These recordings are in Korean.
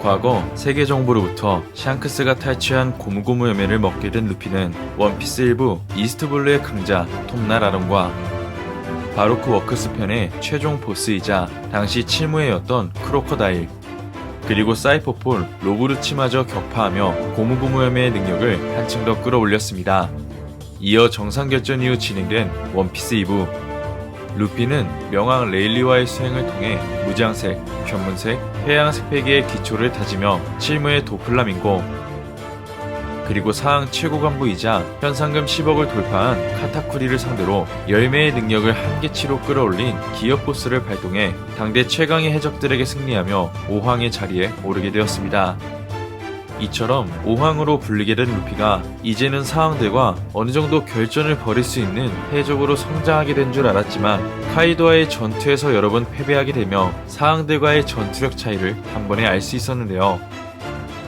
과거 세계 정부로부터 샹크스가 탈취한 고무고무 열매를 먹게 된 루피는 원피스 일부 이스트블루의 강자 톰날 아론과 바로크 워크스 편의 최종 보스이자 당시 칠무회였던 크로커다일, 그리고 사이퍼폴 로브루치마저 격파하며 고무고무 열매의 능력을 한층 더 끌어올렸습니다. 이어 정상결전 이후 진행된 원피스 2부, 루피는 명왕 레일리와의 수행을 통해 무장색, 견문색, 해양색 패기의 기초를 다지며 칠무의 도플라밍고, 그리고 사항 최고 간부이자 현상금 10억을 돌파한 카타쿠리를 상대로 열매의 능력을 한계치로 끌어올린 기업 보스를 발동해 당대 최강의 해적들에게 승리하며 5황의 자리에 오르게 되었습니다. 이처럼 5황으로 불리게 된 루피가 이제는 사황들과 어느정도 결전을 벌일 수 있는 해적으로 성장하게 된 줄 알았지만 카이도와의 전투에서 여러 번 패배하게 되며 사황들과의 전투력 차이를 단번에 알 수 있었는데요.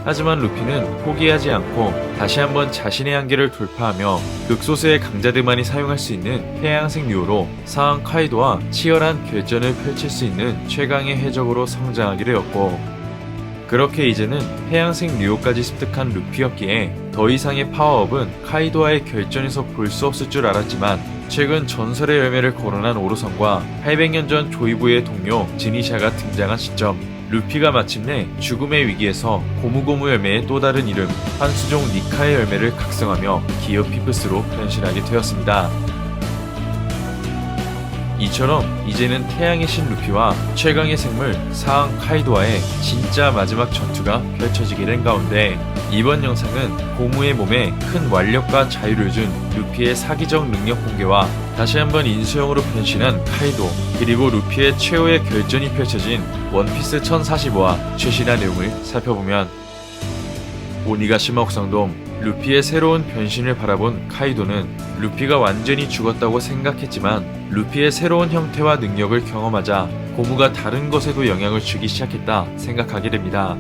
하지만 루피는 포기하지 않고 다시 한번 자신의 한계를 돌파하며 극소수의 강자들만이 사용할 수 있는 해양색 류호로 사황 카이도와 치열한 결전을 펼칠 수 있는 최강의 해적으로 성장하게 되었고, 그렇게 이제는 해양색 류호까지 습득한 루피였기에 더 이상의 파워업은 카이도와의 결전에서 볼 수 없을 줄 알았지만, 최근 전설의 열매를 거론한 오로선과 800년 전 조이부의 동료 지니샤가 등장한 시점, 루피가 마침내 죽음의 위기에서 고무고무 열매의 또 다른 이름 한수종 니카의 열매를 각성하며 기어 피프스로 변신하게 되었습니다. 이처럼 이제는 태양의 신 루피와 최강의 생물 사항 카이도와의 진짜 마지막 전투가 펼쳐지게 된 가운데, 이번 영상은 고무의 몸에 큰 완력과 자유를 준 루피의 사기적 능력 공개와 다시 한번 인수형으로 변신한 카이도, 그리고 루피의 최후의 결전이 펼쳐진 원피스 1045와 최신화 내용을 살펴보면, 오니가시마 옥상돔, 루피의 새로운 변신을 바라본 카이도는 루피가 완전히 죽었다고 생각했지만 루피의 새로운 형태와 능력을 경험하자 고무가 다른 것에도 영향을 주기 시작했다 생각하게 됩니다.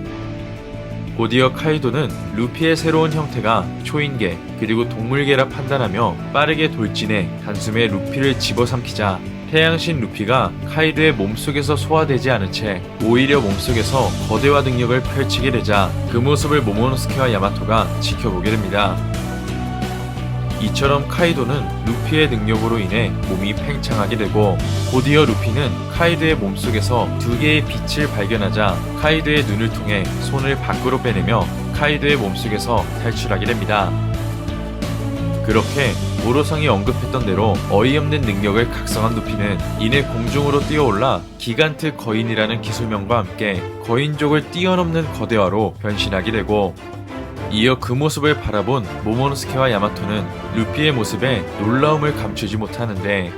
곧이어 카이도는 루피의 새로운 형태가 초인계 그리고 동물계라 판단하며 빠르게 돌진해 단숨에 루피를 집어삼키자 태양신 루피가 카이도의 몸속에서 소화되지 않은 채 오히려 몸속에서 거대화 능력을 펼치게 되자 그 모습을 모모노스케와 야마토가 지켜보게 됩니다. 이처럼 카이도는 루피의 능력으로 인해 몸이 팽창하게 되고, 곧이어 루피는 카이도의 몸속에서 두 개의 빛을 발견하자 카이도의 눈을 통해 손을 밖으로 빼내며 카이도의 몸속에서 탈출하게 됩니다. 그렇게 오로성이 언급했던 대로 어이없는 능력을 각성한 루피는 이내 공중으로 뛰어올라 기간트 거인이라는 기술명과 함께 거인족을 뛰어넘는 거대화로 변신하게 되고, 이어 그 모습을 바라본 모모노스케와 야마토는 루피의 모습에 놀라움을 감추지 못하는데,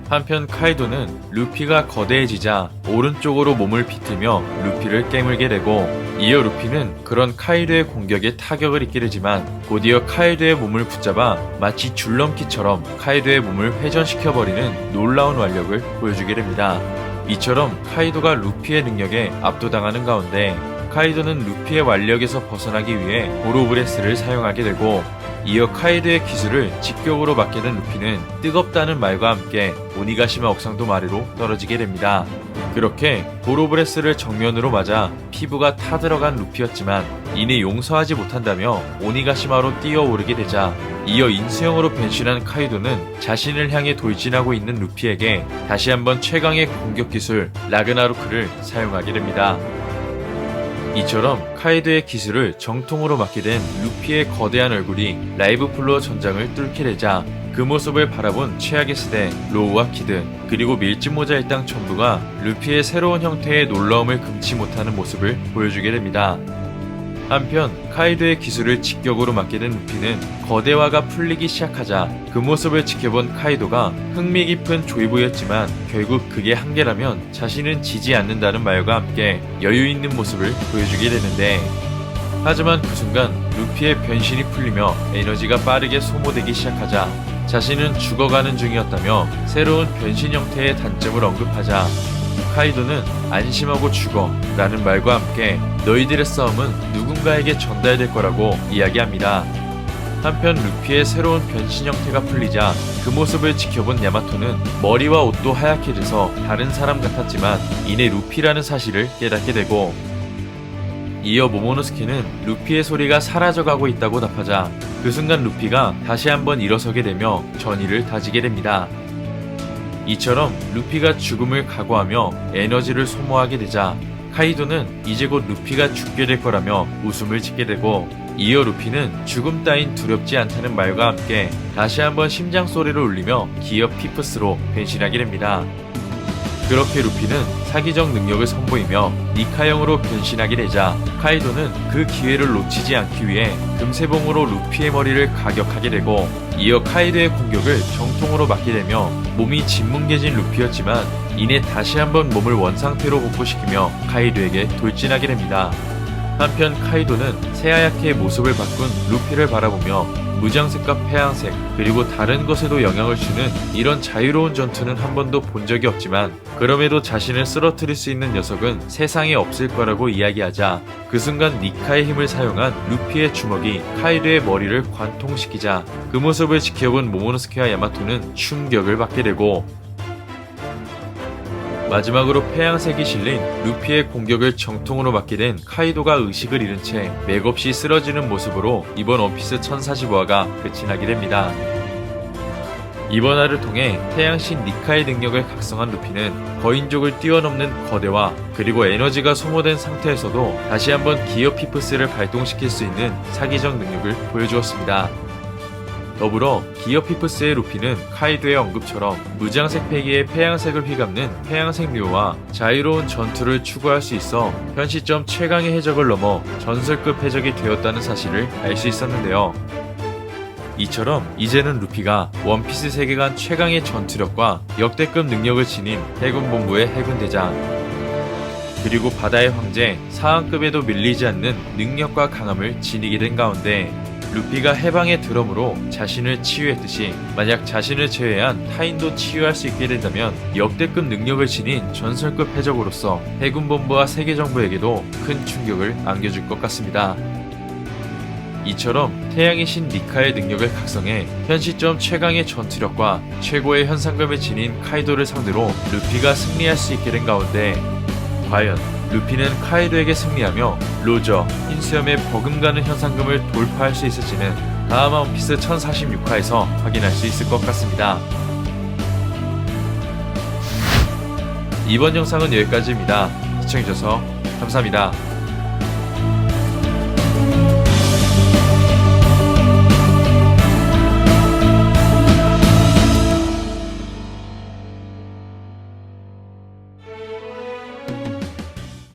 한편 카이도는 루피가 거대해지자 오른쪽으로 몸을 비틀며 루피를 깨물게 되고, 이어 루피는 그런 카이도의 공격에 타격을 입게 되지만 곧이어 카이도의 몸을 붙잡아 마치 줄넘기처럼 카이도의 몸을 회전시켜버리는 놀라운 완력을 보여주게 됩니다. 이처럼 카이도가 루피의 능력에 압도당하는 가운데 카이도는 루피의 완력에서 벗어나기 위해 보로브레스를 사용하게 되고, 이어 카이도의 기술을 직격으로 맞게 된 루피는 뜨겁다는 말과 함께 오니가시마 옥상돔 아래로 떨어지게 됩니다. 그렇게 보로브레스를 정면으로 맞아 피부가 타들어간 루피였지만 이내 용서하지 못한다며 오니가시마로 뛰어오르게 되자, 이어 인수형으로 변신한 카이도는 자신을 향해 돌진하고 있는 루피에게 다시 한번 최강의 공격 기술 라그나로크를 사용하게 됩니다. 이처럼 카이도의 기술을 정통으로 맡게 된 루피의 거대한 얼굴이 라이브 플로어 전장을 뚫게 되자 그 모습을 바라본 최악의 세대 로우와 키드, 그리고 밀짚모자 일당 전부가 루피의 새로운 형태의 놀라움을 금치 못하는 모습을 보여주게 됩니다. 한편 카이도의 기술을 직격으로 맞게 된 루피는 거대화가 풀리기 시작하자 그 모습을 지켜본 카이도가 흥미 깊은 조이보였지만 결국 그게 한계라면 자신은 지지 않는다는 말과 함께 여유 있는 모습을 보여주게 되는데, 하지만 그 순간 루피의 변신이 풀리며 에너지가 빠르게 소모되기 시작하자 자신은 죽어가는 중이었다며 새로운 변신 형태의 단점을 언급하자 카이도는 안심하고 죽어 라는 말과 함께 너희들의 싸움은 누군가에게 전달될 거라고 이야기합니다. 한편 루피의 새로운 변신 형태가 풀리자 그 모습을 지켜본 야마토는 머리와 옷도 하얗게 돼서 다른 사람 같았지만 이내 루피라는 사실을 깨닫게 되고, 이어 모모노스케는 루피의 소리가 사라져가고 있다고 답하자 그 순간 루피가 다시 한번 일어서게 되며 전의를 다지게 됩니다. 이처럼 루피가 죽음을 각오하며 에너지를 소모하게 되자 카이도는 이제 곧 루피가 죽게 될 거라며 웃음을 짓게 되고, 이어 루피는 죽음 따윈 두렵지 않다는 말과 함께 다시 한번 심장 소리를 울리며 기어 피프스로 변신하게 됩니다. 그렇게 루피는 사기적 능력을 선보이며 니카형으로 변신하게 되자 카이도는 그 기회를 놓치지 않기 위해 금세봉으로 루피의 머리를 가격하게 되고, 이어 카이도의 공격을 정통으로 맞게 되며 몸이 진뭉개진 루피였지만 이내 다시 한번 몸을 원상태로 복구시키며 카이도에게 돌진하게 됩니다. 한편 카이도는 새하얗게 모습을 바꾼 루피를 바라보며 무장색과 폐양색 그리고 다른 것에도 영향을 주는 이런 자유로운 전투는 한 번도 본 적이 없지만 그럼에도 자신을 쓰러뜨릴 수 있는 녀석은 세상에 없을 거라고 이야기하자 그 순간 니카의 힘을 사용한 루피의 주먹이 카이도의 머리를 관통시키자 그 모습을 지켜본 모모노스케와 야마토는 충격을 받게 되고, 마지막으로 폐양색이 실린 루피의 공격을 정통으로 맞게 된 카이도가 의식을 잃은 채 맥없이 쓰러지는 모습으로 이번 원피스 1045화가 끝이 나게 됩니다. 이번 화를 통해 태양신 니카의 능력을 각성한 루피는 거인족을 뛰어넘는 거대화 그리고 에너지가 소모된 상태에서도 다시 한번 기어 피프스를 발동시킬 수 있는 사기적 능력을 보여주었습니다. 더불어 기어 피프스의 루피는 카이도의 언급처럼 무장색 패기에 폐양색을 휘감는 폐양색 묘와 자유로운 전투를 추구할 수 있어 현 시점 최강의 해적을 넘어 전설급 해적이 되었다는 사실을 알 수 있었는데요. 이처럼 이제는 루피가 원피스 세계관 최강의 전투력과 역대급 능력을 지닌 해군본부의 해군대장, 그리고 바다의 황제 사항급에도 밀리지 않는 능력과 강함을 지니게 된 가운데 루피가 해방에 들어오므로 자신을 치유했듯이 만약 자신을 제외한 타인도 치유할 수 있게 된다면 역대급 능력을 지닌 전설급 해적으로서 해군본부와 세계정부에게도 큰 충격을 안겨줄 것 같습니다. 이처럼 태양의 신 니카의 능력을 각성해 현 시점 최강의 전투력과 최고의 현상금을 지닌 카이도를 상대로 루피가 승리할 수 있게 된 가운데 과연 루피는 카이도에게 승리하며 로저, 흰수염의 버금가는 현상금을 돌파할 수 있을지는 다음 원피스 1046화에서 확인할 수 있을 것 같습니다. 이번 영상은 여기까지입니다. 시청해주셔서 감사합니다.